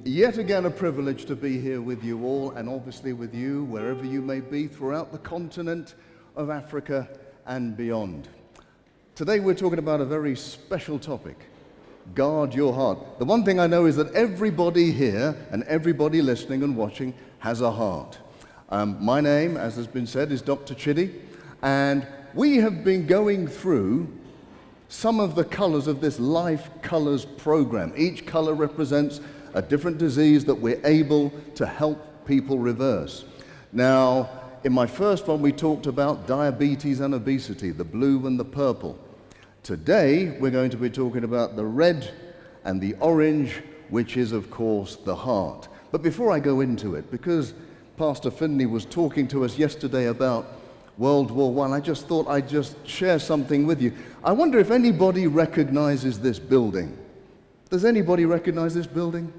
Yet again, a privilege to be here with you all, and obviously with you, wherever you may be, throughout the continent of Africa and beyond. Today we're talking about a very special topic: guard your heart. The one thing I know is that everybody here and everybody listening and watching has a heart. My name, as has been said, is Dr. Chidi, and we have been going through some of the colors of this Life Colors program. Each color represents a different disease that we're able to help people reverse. Now, in my first one, we talked about diabetes and obesity, the blue and the purple. Today, we're going to be talking about the red and the orange, which is, of course, the heart. But before I go into it, because Pastor Finley was talking to us yesterday about World War I, I just thought I'd just share something with you. I wonder if anybody recognizes this building. Does anybody recognize this building?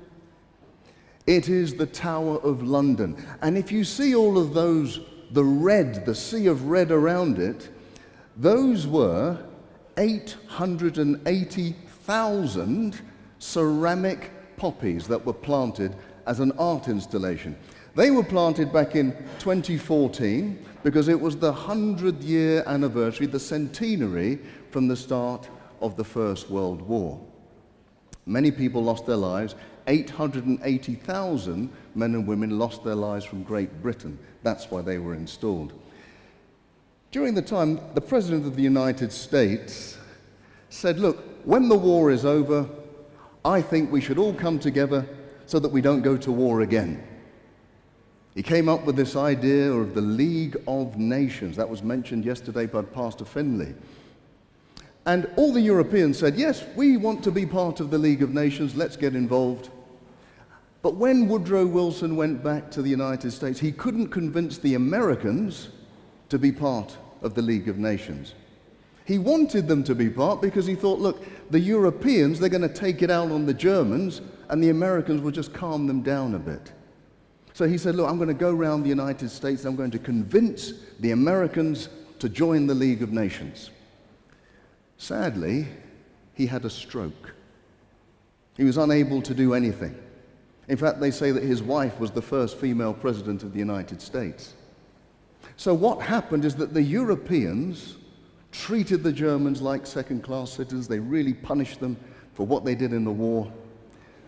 It is the Tower of London. And if you see all of those, the red, the sea of red around it, those were 880,000 ceramic poppies that were planted as an art installation. They were planted back in 2014 because it was the 100-year anniversary, the centenary from the start of the First World War. Many people lost their lives. 880,000 men and women lost their lives from Great Britain. That's why they were installed. During the time, the President of the United States said, look, when the war is over, I think we should all come together so that we don't go to war again. He came up with this idea of the League of Nations. That was mentioned yesterday by Pastor Finley. And all the Europeans said, yes, we want to be part of the League of Nations, let's get involved. But when Woodrow Wilson went back to the United States, he couldn't convince the Americans to be part of the League of Nations. He wanted them to be part because he thought, look, the Europeans, they're going to take it out on the Germans, and the Americans will just calm them down a bit. So he said, look, I'm going to go around the United States, and I'm going to convince the Americans to join the League of Nations. Sadly, he had a stroke. He was unable to do anything. In fact, they say that his wife was the first female president of the United States. So what happened is that the Europeans treated the Germans like second-class citizens. They really punished them for what they did in the war.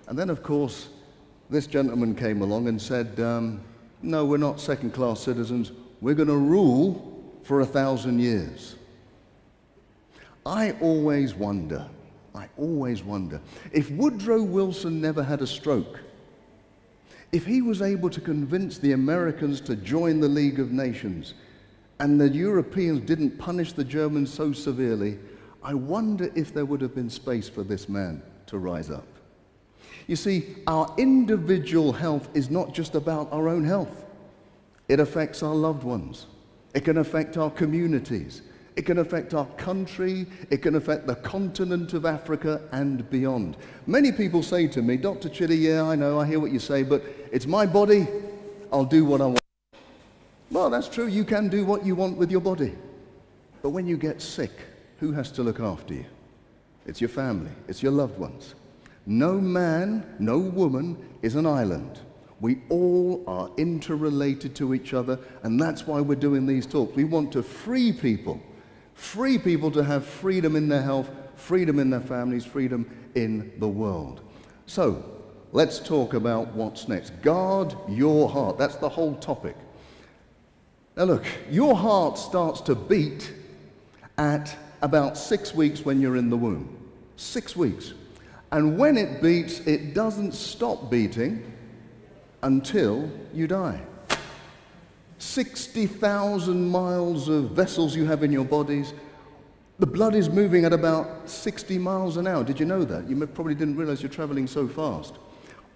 And then, of course, this gentleman came along and said, no, we're not second-class citizens. We're going to rule for 1,000 years. I always wonder, if Woodrow Wilson never had a stroke, if he was able to convince the Americans to join the League of Nations and the Europeans didn't punish the Germans so severely, I wonder if there would have been space for this man to rise up. You see, our individual health is not just about our own health. It affects our loved ones. It can affect our communities. It can affect our country, it can affect the continent of Africa and beyond. Many people say to me, Dr. Chidi, yeah, I know, I hear what you say, but it's my body, I'll do what I want. Well, that's true, you can do what you want with your body. But when you get sick, who has to look after you? It's your family, it's your loved ones. No man, no woman is an island. We all are interrelated to each other, and that's why we're doing these talks. We want to free people to have freedom in their health, freedom in their families, freedom in the world. So, let's talk about what's next. Guard your heart. That's the whole topic. Now look, your heart starts to beat at about 6 weeks when you're in the womb. 6 weeks. And when it beats, it doesn't stop beating until you die. 60,000 miles of vessels you have in your bodies. The blood is moving at about 60 miles an hour. Did you know that? You probably didn't realize you're traveling so fast.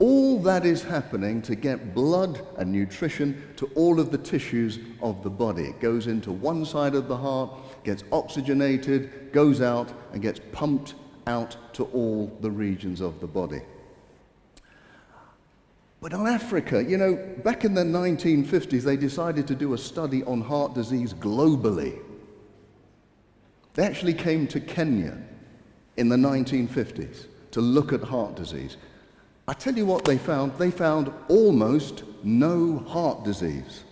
All that is happening to get blood and nutrition to all of the tissues of the body. It goes into one side of the heart, gets oxygenated, goes out, and gets pumped out to all the regions of the body. But on Africa, you know, back in the 1950s, they decided to do a study on heart disease globally. They actually came to Kenya in the 1950s to look at heart disease. I tell you what they found. They found almost no heart disease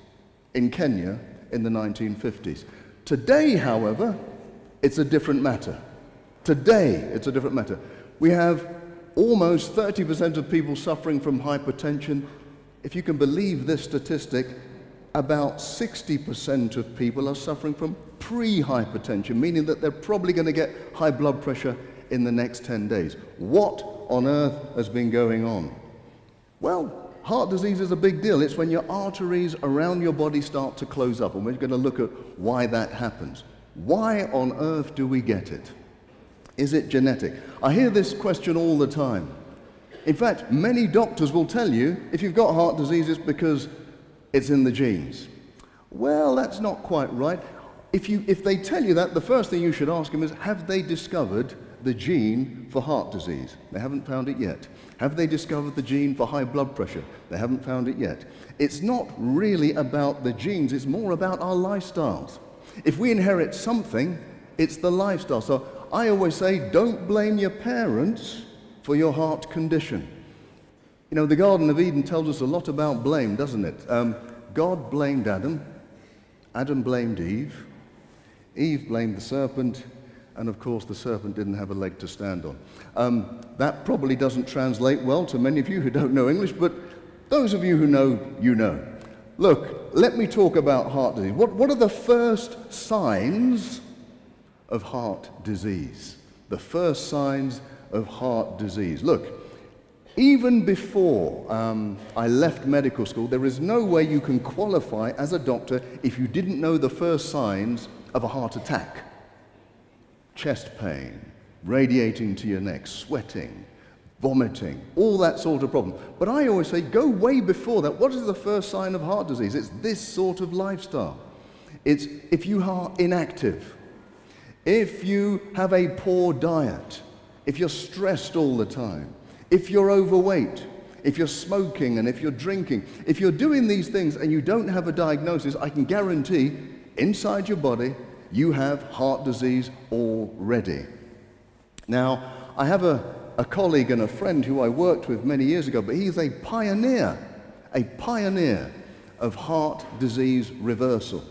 in Kenya in the 1950s. Today, however, it's a different matter. Today, it's a different matter. We have almost 30% of people suffering from hypertension. If you can believe this statistic, about 60% of people are suffering from pre-hypertension, meaning that they're probably going to get high blood pressure in the next 10 days. What on earth has been going on? Well, heart disease is a big deal. It's when your arteries around your body start to close up, and we're going to look at why that happens. Why on earth do we get it? Is it genetic? I hear this question all the time. In fact, many doctors will tell you if you've got heart disease, it's because it's in the genes. Well, that's not quite right. If they tell you that, the first thing you should ask them is, have they discovered the gene for heart disease? They haven't found it yet. Have they discovered the gene for high blood pressure? They haven't found it yet. It's not really about the genes, it's more about our lifestyles. If we inherit something, it's the lifestyle. So I always say, don't blame your parents for your heart condition. You know, the Garden of Eden tells us a lot about blame, doesn't it? God blamed Adam, Adam blamed Eve, Eve blamed the serpent, and of course the serpent didn't have a leg to stand on. That probably doesn't translate well to many of you who don't know English, but those of you who know, you know. Look, let me talk about heart disease. What are the first signs of heart disease? The first signs of heart disease. Look, even before I left medical school, there is no way you can qualify as a doctor if you didn't know the first signs of a heart attack. Chest pain, radiating to your neck, sweating, vomiting, all that sort of problem. But I always say, go way before that. What is the first sign of heart disease? It's this sort of lifestyle. It's if you are inactive, if you have a poor diet, if you're stressed all the time, if you're overweight, if you're smoking and if you're drinking, if you're doing these things and you don't have a diagnosis, I can guarantee inside your body you have heart disease already. Now, I have a colleague and a friend who I worked with many years ago, but he's a pioneer of heart disease reversal.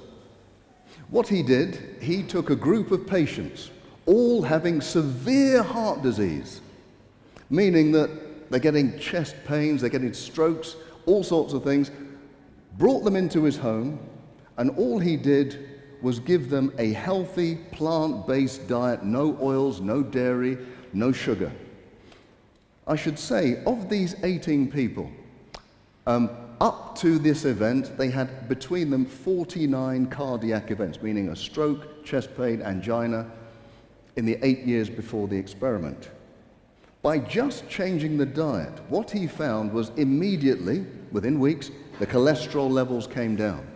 What he did, he took a group of patients, all having severe heart disease, meaning that they're getting chest pains, they're getting strokes, all sorts of things, brought them into his home, and all he did was give them a healthy plant-based diet, no oils, no dairy, no sugar. I should say, of these 18 people, up to this event, they had between them 49 cardiac events, meaning a stroke, chest pain, angina, in the 8 years before the experiment. By just changing the diet, what he found was immediately, within weeks, the cholesterol levels came down.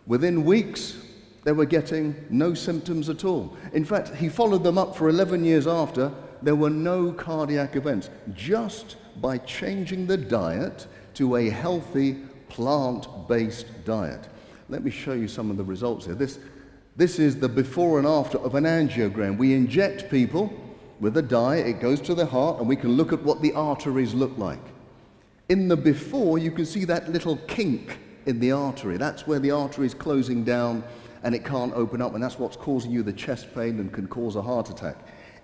Within weeks, they were getting no symptoms at all. In fact, he followed them up for 11 years after. There were no cardiac events, just by changing the diet to a healthy plant-based diet. Let me show you some of the results here. This is the before and after of an angiogram. We inject people with a dye, it goes to the heart, and we can look at what the arteries look like. In the before, you can see that little kink in the artery. That's where the artery is closing down and it can't open up, and that's what's causing you the chest pain and can cause a heart attack.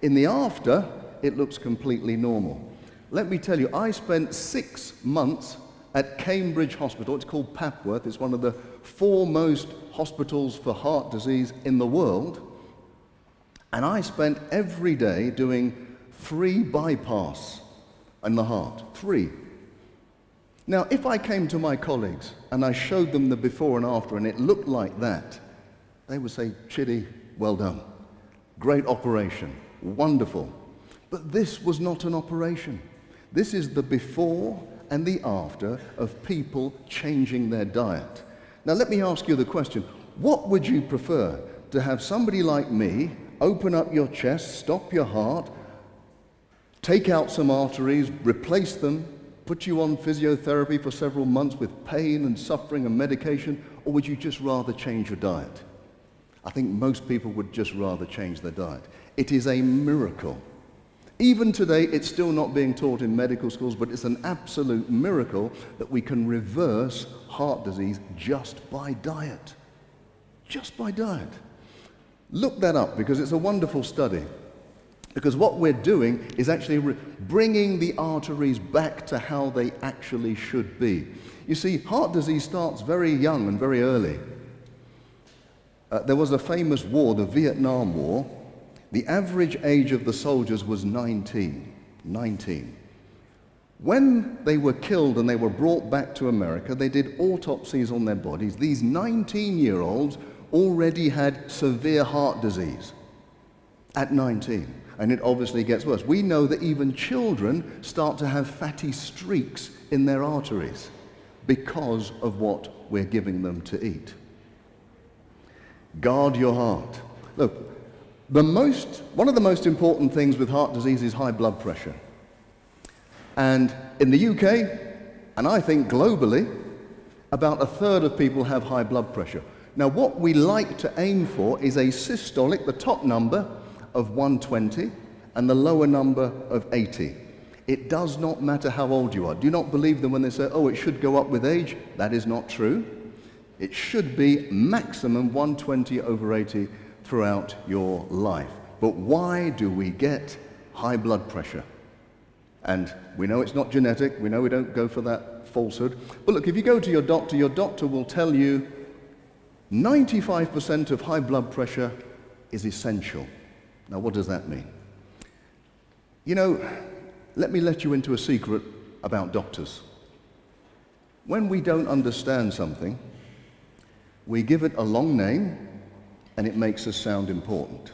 In the after, it looks completely normal. Let me tell you, I spent 6 months at Cambridge Hospital. It's called Papworth. It's one of the foremost hospitals for heart disease in the world. And I spent every day doing 3 bypass in the heart. 3. Now, if I came to my colleagues and I showed them the before and after and it looked like that, they would say, Chidi, well done. Great operation. Wonderful. But this was not an operation. This is the before and the after of people changing their diet. Now, let me ask you the question. What would you prefer? To have somebody like me open up your chest, stop your heart, take out some arteries, replace them, put you on physiotherapy for several months with pain and suffering and medication, or would you just rather change your diet? I think most people would just rather change their diet. It is a miracle. Even today, it's still not being taught in medical schools, but it's an absolute miracle that we can reverse heart disease just by diet. Just by diet. Look that up, because it's a wonderful study. Because what we're doing is actually bringing the arteries back to how they actually should be. You see, heart disease starts very young and very early. There was a famous war, the Vietnam War. The average age of the soldiers was 19. When they were killed and they were brought back to America, they did autopsies on their bodies. These 19-year-olds already had severe heart disease at 19. And it obviously gets worse. We know that even children start to have fatty streaks in their arteries because of what we're giving them to eat. Guard your heart. Look, one of the most important things with heart disease is high blood pressure. And in the UK, and I think globally, about a third of people have high blood pressure. Now, what we like to aim for is a systolic, the top number, of 120 and the lower number of 80. It does not matter how old you are. Do not believe them when they say, oh, it should go up with age. That is not true. It should be maximum 120 over 80 throughout your life. But why do we get high blood pressure? And we know it's not genetic. We know we don't go for that falsehood. But look, if you go to your doctor will tell you 95% of high blood pressure is essential. Now, what does that mean? You know, let me let you into a secret about doctors. When we don't understand something, we give it a long name and it makes us sound important.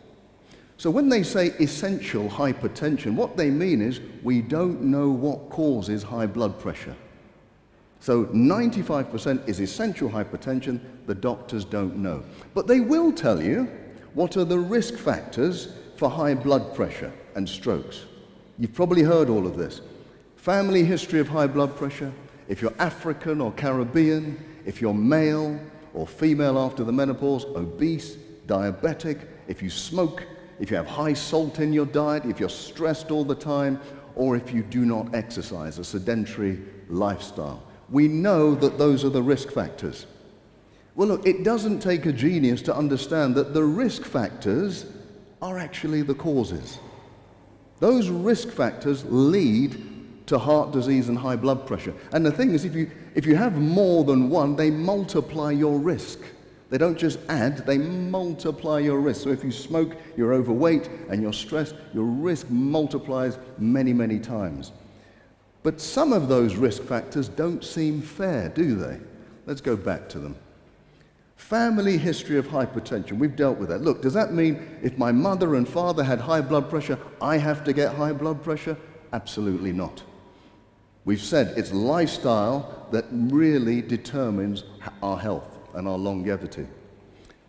So when they say essential hypertension, what they mean is we don't know what causes high blood pressure. So 95% is essential hypertension, the doctors don't know. But they will tell you what are the risk factors for high blood pressure and strokes. You've probably heard all of this. Family history of high blood pressure, if you're African or Caribbean, if you're male or female after the menopause, obese, diabetic, if you smoke, if you have high salt in your diet, if you're stressed all the time, or if you do not exercise, a sedentary lifestyle. We know that those are the risk factors. Well, look, it doesn't take a genius to understand that the risk factors are actually the causes. Those risk factors lead to heart disease and high blood pressure. And the thing is, if you have more than one, they multiply your risk. They don't just add, they multiply your risk. So if you smoke, you're overweight, and you're stressed, your risk multiplies many, many times. But some of those risk factors don't seem fair, do they? Let's go back to them. Family history of hypertension, we've dealt with that. Look, does that mean if my mother and father had high blood pressure, I have to get high blood pressure? Absolutely not. We've said it's lifestyle that really determines our health and our longevity.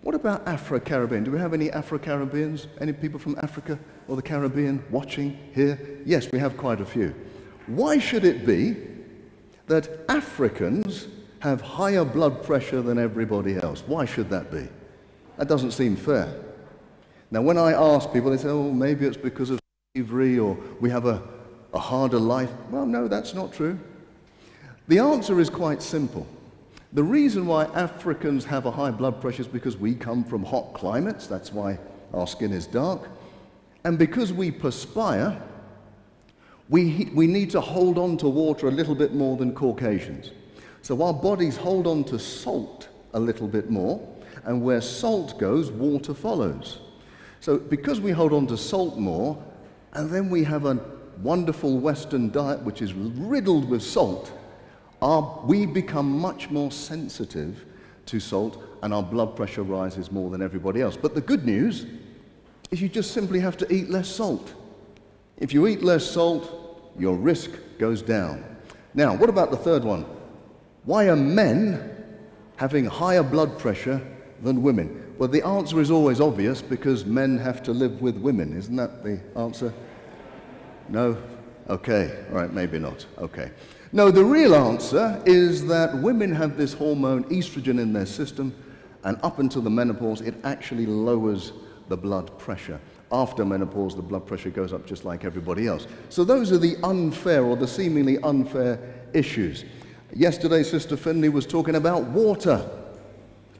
What about Afro-Caribbean? Do we have any Afro-Caribbeans? Any people from Africa or the Caribbean watching here? Yes, we have quite a few. Why should it be that Africans have higher blood pressure than everybody else? Why should that be? That doesn't seem fair. Now, when I ask people, they say, oh, maybe it's because of slavery or we have a harder life. Well, no, that's not true. The answer is quite simple. The reason why Africans have a high blood pressure is because we come from hot climates. That's why our skin is dark. And because we perspire, we need to hold on to water a little bit more than Caucasians. So our bodies hold on to salt a little bit more, and where salt goes, water follows. So because we hold on to salt more, and then we have a wonderful Western diet which is riddled with salt, we become much more sensitive to salt, and our blood pressure rises more than everybody else. But the good news is you just simply have to eat less salt. If you eat less salt, your risk goes down. Now, what about the third one? Why are men having higher blood pressure than women? Well, the answer is always obvious, because men have to live with women. Isn't that the answer? No? Okay. All right, maybe not. Okay. No, the real answer is that women have this hormone estrogen in their system, and up until the menopause, it actually lowers the blood pressure. After menopause, the blood pressure goes up just like everybody else. So those are the unfair or the seemingly unfair issues. Yesterday, Sister Finley was talking about water.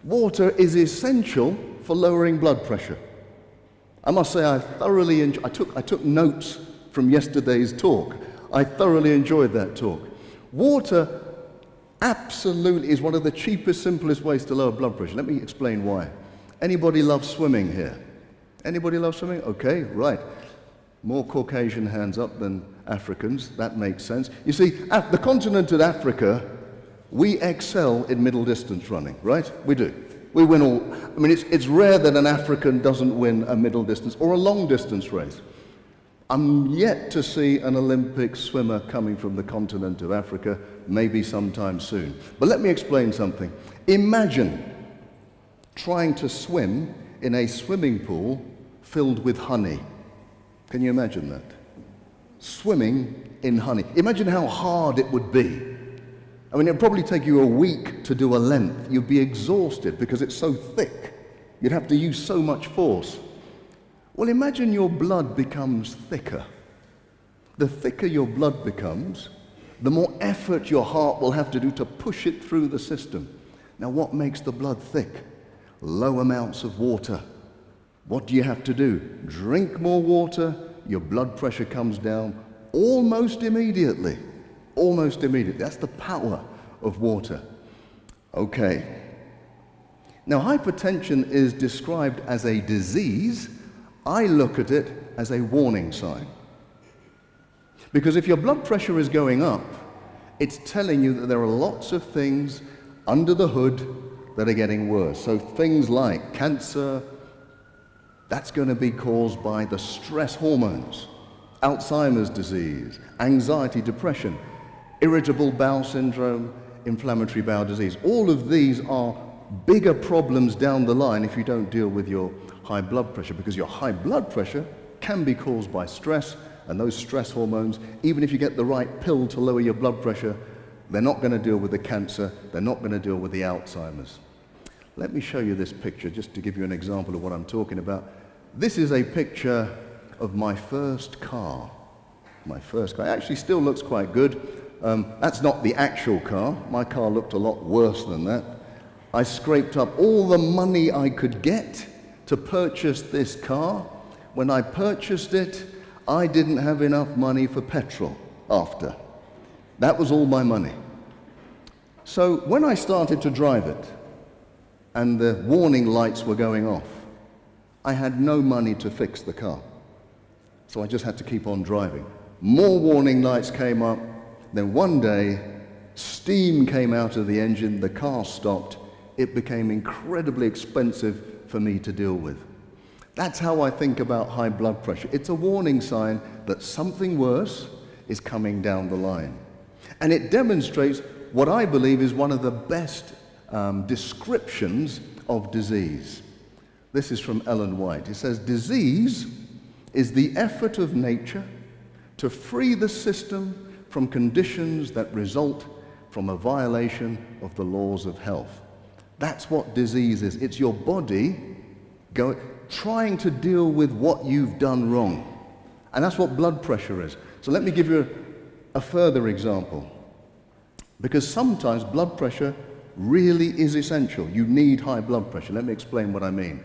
Water is essential for lowering blood pressure. I must say I thoroughly I took notes from yesterday's talk. I thoroughly enjoyed that talk. Water absolutely is one of the cheapest, simplest ways to lower blood pressure. Let me explain why. Anybody love swimming here? Anybody love swimming? Okay, right. More Caucasian hands up than Africans. That makes sense. You see, the continent of Africa, we excel in middle distance running, right? We do. We win all. I mean, it's rare that an African doesn't win a middle distance or a long distance race. I'm yet to see an Olympic swimmer coming from the continent of Africa, maybe sometime soon. But let me explain something. Imagine trying to swim in a swimming pool filled with honey. Can you imagine that? Swimming in honey. Imagine how hard it would be. I mean, it'd probably take you a week to do a length. You'd be exhausted because it's so thick. You'd have to use so much force. Well, imagine your blood becomes thicker. The thicker your blood becomes, the more effort your heart will have to do to push it through the system. Now, what makes the blood thick? Low amounts of water. What do you have to do? Drink more water, your blood pressure comes down almost immediately. Almost immediately. That's the power of water. Okay. Now, hypertension is described as a disease. I look at it as a warning sign. Because if your blood pressure is going up, it's telling you that there are lots of things under the hood that are getting worse. So things like cancer, that's going to be caused by the stress hormones, Alzheimer's disease, anxiety, depression, irritable bowel syndrome, inflammatory bowel disease. All of these are bigger problems down the line if you don't deal with your high blood pressure, because your high blood pressure can be caused by stress, and those stress hormones, even if you get the right pill to lower your blood pressure, they're not going to deal with the cancer, they're not going to deal with the Alzheimer's. Let me show you this picture just to give you an example of what I'm talking about. This is a picture of my first car. My first car. It actually still looks quite good. That's not the actual car. My car looked a lot worse than that. I scraped up all the money I could get to purchase this car. When I purchased it, I didn't have enough money for petrol after. That was all my money. So when I started to drive it, and the warning lights were going off, I had no money to fix the car. So I just had to keep on driving. More warning lights came up. Then one day, steam came out of the engine, the car stopped. It became incredibly expensive for me to deal with. That's how I think about high blood pressure. It's a warning sign that something worse is coming down the line. And it demonstrates what I believe is one of the best descriptions of disease. This is from Ellen White. It says, disease is the effort of nature to free the system from conditions that result from a violation of the laws of health. That's what disease is. It's your body trying to deal with what you've done wrong. And that's what blood pressure is. So let me give you a further example. Because sometimes blood pressure really is essential. You need high blood pressure. Let me explain what I mean.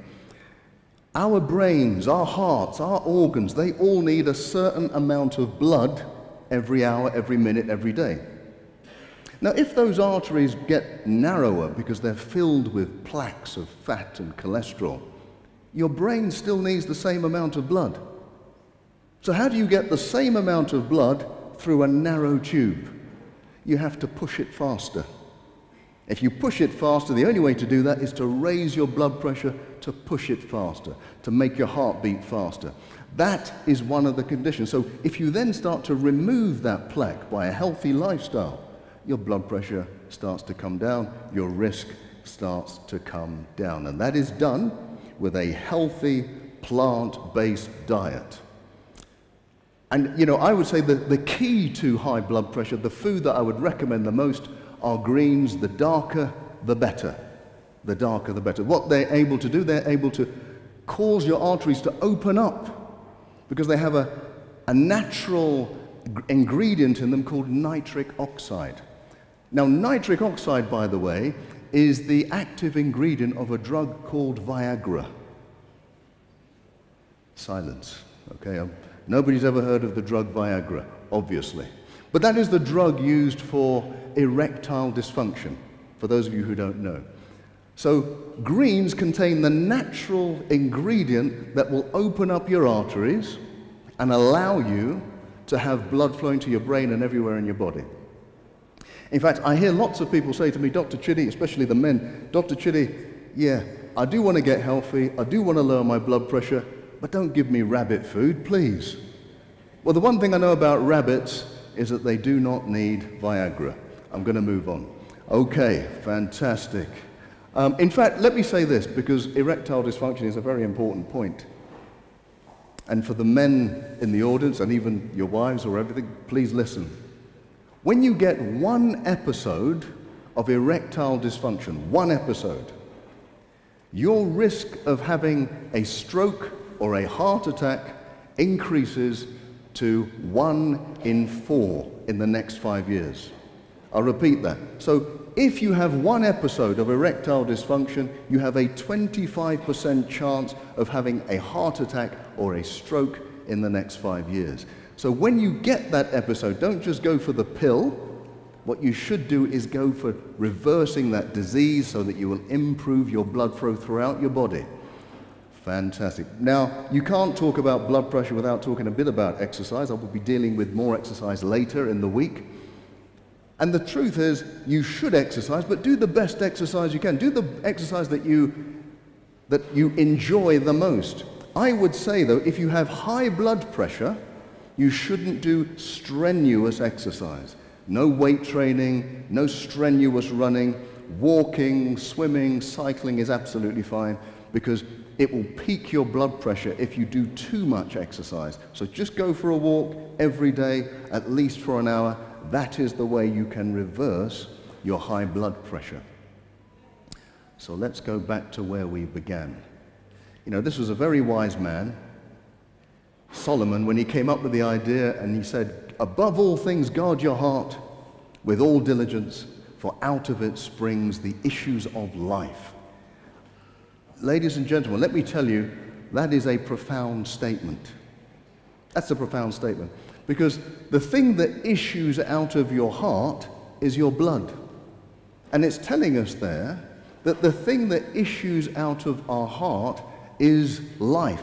Our brains, our hearts, our organs, they all need a certain amount of blood every hour, every minute, every day. Now, if those arteries get narrower because they're filled with plaques of fat and cholesterol, your brain still needs the same amount of blood. So how do you get the same amount of blood through a narrow tube? You have to push it faster. If you push it faster, the only way to do that is to raise your blood pressure, to push it faster, to make your heart beat faster. That is one of the conditions. So if you then start to remove that plaque by a healthy lifestyle, your blood pressure starts to come down, your risk starts to come down. And that is done with a healthy plant-based diet. And, you know, I would say that the key to high blood pressure, the food that I would recommend the most are greens. The darker, the better. The darker, the better. What they're able to do, they're able to cause your arteries to open up because they have a natural ingredient in them called nitric oxide. Now, nitric oxide, by the way, is the active ingredient of a drug called Viagra. Silence, okay? Nobody's ever heard of the drug Viagra, obviously. But that is the drug used for erectile dysfunction, for those of you who don't know. So greens contain the natural ingredient that will open up your arteries and allow you to have blood flowing to your brain and everywhere in your body. In fact, I hear lots of people say to me, Dr. Chidi, especially the men, Dr. Chidi, yeah, I do want to get healthy, I do want to lower my blood pressure, but don't give me rabbit food, please. Well, the one thing I know about rabbits is that they do not need Viagra. I'm going to move on. Okay, fantastic. In fact, let me say this, because erectile dysfunction is a very important point. And for the men in the audience, and even your wives or everything, please listen. When you get one episode of erectile dysfunction, one episode, your risk of having a stroke or a heart attack increases to 1 in 4 in the next 5 years. I'll repeat that. So if you have one episode of erectile dysfunction, you have a 25% chance of having a heart attack or a stroke in the next 5 years. So when you get that episode, don't just go for the pill. What you should do is go for reversing that disease so that you will improve your blood flow throughout your body. Fantastic. Now, you can't talk about blood pressure without talking a bit about exercise. I will be dealing with more exercise later in the week. And the truth is, you should exercise, but do the best exercise you can. Do the exercise that you enjoy the most. I would say, though, if you have high blood pressure, you shouldn't do strenuous exercise. No weight training, no strenuous running. Walking, swimming, cycling is absolutely fine, because it will peak your blood pressure if you do too much exercise. So just go for a walk every day, at least for an hour. That is the way you can reverse your high blood pressure. So let's go back to where we began. You know, this was a very wise man, Solomon, when he came up with the idea, and he said, above all things, guard your heart with all diligence, for out of it springs the issues of life. Ladies and gentlemen, let me tell you, that is a profound statement. That's a profound statement. Because the thing that issues out of your heart is your blood. And it's telling us there that the thing that issues out of our heart is life.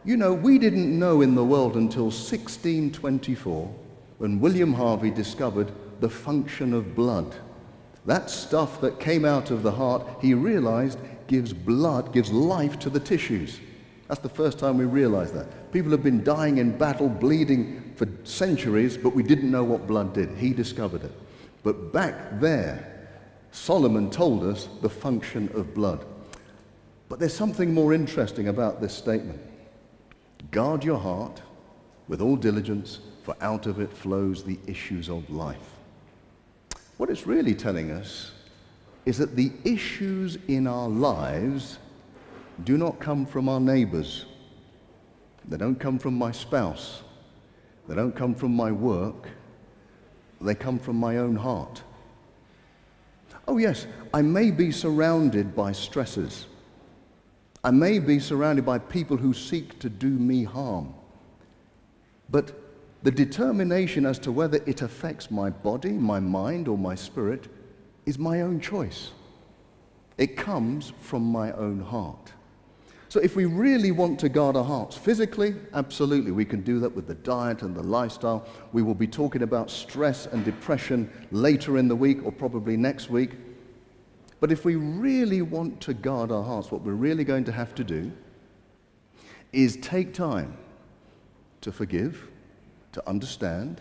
You know, we didn't know in the world until 1624, when William Harvey discovered the function of blood. That stuff that came out of the heart, he realized, gives life to the tissues. That's the first time we realized that. People have been dying in battle, bleeding for centuries, but we didn't know what blood did. He discovered it. But back there, Solomon told us the function of blood. But there's something more interesting about this statement. Guard your heart with all diligence, for out of it flows the issues of life. What it's really telling us is that the issues in our lives do not come from our neighbors. They don't come from my spouse. They don't come from my work. They come from my own heart. Oh yes, I may be surrounded by stresses. I may be surrounded by people who seek to do me harm. But the determination as to whether it affects my body, my mind, or my spirit is my own choice. It comes from my own heart. So if we really want to guard our hearts physically, absolutely, we can do that with the diet and the lifestyle. We will be talking about stress and depression later in the week, or probably next week. But if we really want to guard our hearts, what we're really going to have to do is take time to forgive, to understand,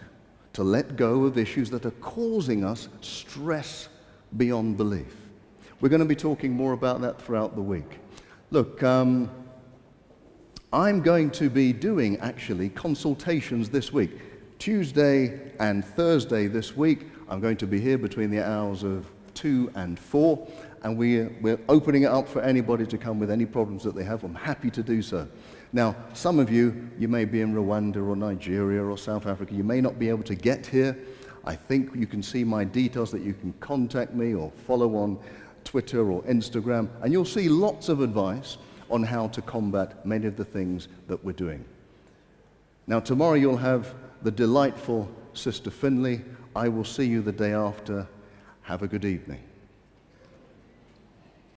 to let go of issues that are causing us stress beyond belief. We're going to be talking more about that throughout the week. Look, I'm going to be doing, actually, consultations this week. Tuesday and Thursday this week, I'm going to be here between the hours of 2 and 4, and we're opening it up for anybody to come with any problems that they have. I'm happy to do so. Now, some of you, you may be in Rwanda or Nigeria or South Africa. You may not be able to get here. I think you can see my details that you can contact me or follow on Twitter or Instagram, and you'll see lots of advice on how to combat many of the things that we're doing. Now, tomorrow you'll have the delightful Sister Finley. I will see you the day after. Have a good evening.